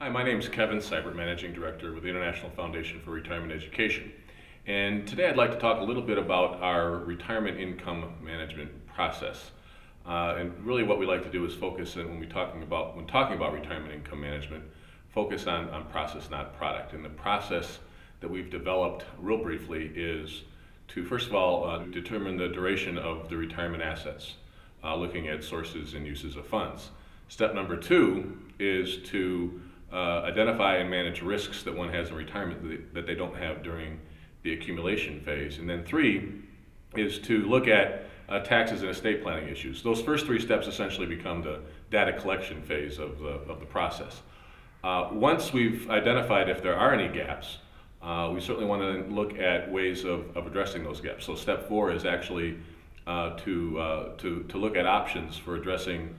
Hi, my name is Kevin Seibert, Managing Director with the International Foundation for Retirement Education. And today I'd like to talk a little bit about our retirement income management process. And really what we like to do is focus in, when talking about retirement income management, focus on process, not product. And the process that we've developed, real briefly, is to first of all determine the duration of the retirement assets, looking at sources and uses of funds. Step number two is to identify and manage risks that one has in retirement that they don't have during the accumulation phase. And then three is to look at taxes and estate planning issues. Those first three steps essentially become the data collection phase of the process. Once we've identified if there are any gaps, we certainly want to look at ways of addressing those gaps. So step four is actually to look at options for addressing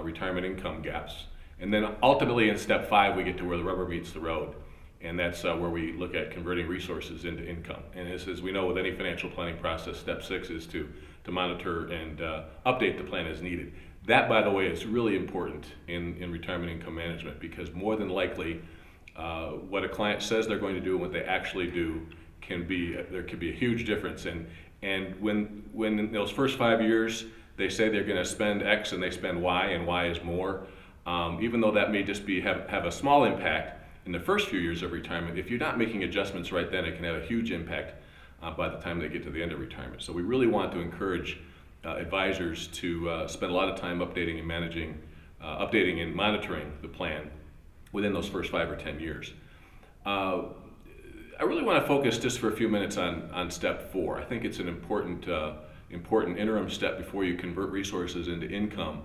retirement income gaps. And then ultimately in step five, we get to where the rubber meets the road. And that's where we look at converting resources into income. And as we know with any financial planning process, step six is to monitor and update the plan as needed. That, by the way, is really important in retirement income management, because more than likely, what a client says they're going to do and what they actually do there could be a huge difference. And when in those first 5 years, they say they're going to spend X and they spend Y and Y is more, even though that may just have a small impact in the first few years of retirement, if you're not making adjustments right then, it can have a huge impact by the time they get to the end of retirement. So we really want to encourage advisors to spend a lot of time updating and monitoring the plan within those first 5 or 10 years. I really want to focus just for a few minutes on step four. I think it's an important interim step before you convert resources into income,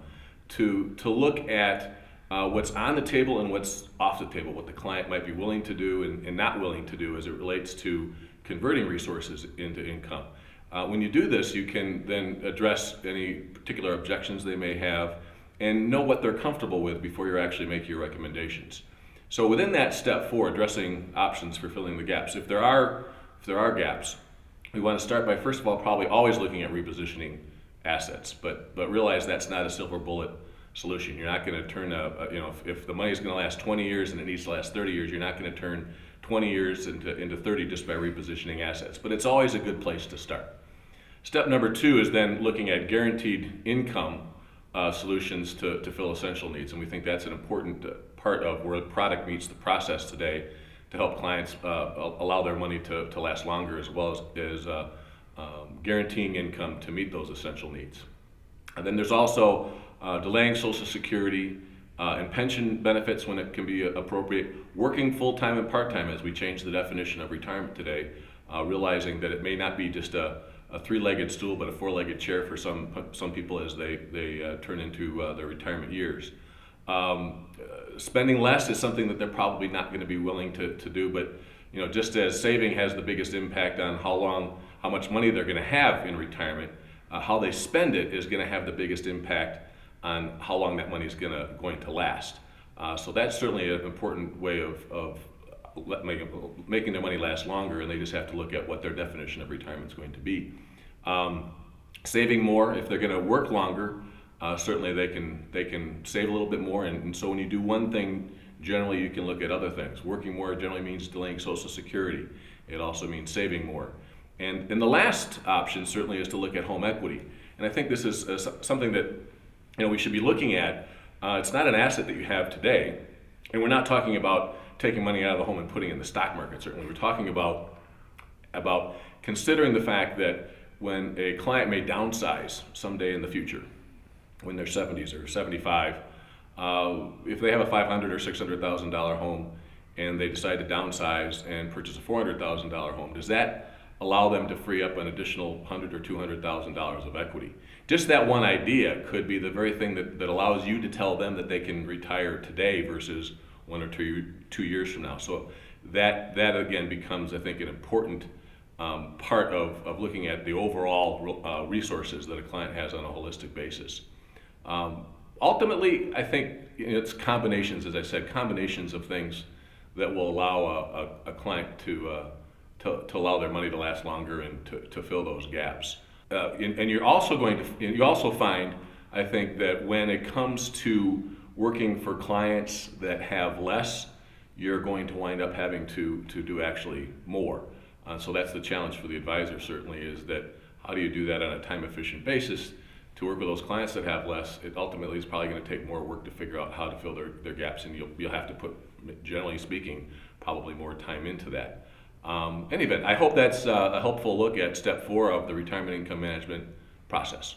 to look at what's on the table and what's off the table, what the client might be willing to do and not willing to do as it relates to converting resources into income. When you do this, you can then address any particular objections they may have and know what they're comfortable with before you actually make your recommendations. So within that step four, addressing options for filling the gaps, if there are gaps, we want to start by first of all probably always looking at repositioning assets, but realize that's not a silver bullet solution. You're not going to turn if the money is going to last 20 years and it needs to last 30 years, you're not going to turn 20 years into 30 just by repositioning assets. But it's always a good place to start. Step number two is then looking at guaranteed income solutions to fill essential needs, and we think that's an important part of where the product meets the process today to help clients allow their money to last longer, as well as guaranteeing income to meet those essential needs. And then there's also delaying Social Security and pension benefits when it can be appropriate, working full-time and part-time as we change the definition of retirement today, realizing that it may not be just a three-legged stool but a four-legged chair for some people as they turn into their retirement years. Spending less is something that they're probably not going to be willing to do, but just as saving has the biggest impact on how much money they're going to have in retirement, how they spend it is going to have the biggest impact on how long that money is going to last. So that's certainly an important way of making their money last longer, and they just have to look at what their definition of retirement is going to be. Saving more, if they're going to work longer, certainly they can save a little bit more, and so when you do one thing, generally you can look at other things. Working more generally means delaying Social Security. It also means saving more. And the last option certainly is to look at home equity. And I think this is something that we should be looking at. It's not an asset that you have today, and we're not talking about taking money out of the home and putting it in the stock market. Certainly, we're talking about considering the fact that when a client may downsize someday in the future, when they're 70s or 75, if they have a $500,000 or $600,000 home and they decide to downsize and purchase a $400,000 home, does that allow them to free up an additional $100,000 or $200,000 of equity? Just that one idea could be the very thing that allows you to tell them that they can retire today versus 1 or 2 years from now. So that again becomes, I think, an important part of looking at the overall resources that a client has on a holistic basis. Ultimately, I think it's combinations, as I said, combinations of things that will allow a client to allow their money to last longer and to fill those gaps. And you also find, I think, that when it comes to working for clients that have less, you're going to wind up having to do actually more. So that's the challenge for the advisor, certainly, is that how do you do that on a time efficient basis to work with those clients that have less? It ultimately is probably going to take more work to figure out how to fill their gaps, and you'll have to put, generally speaking, probably more time into that. In any event, I hope that's a helpful look at step 4 of the retirement income management process.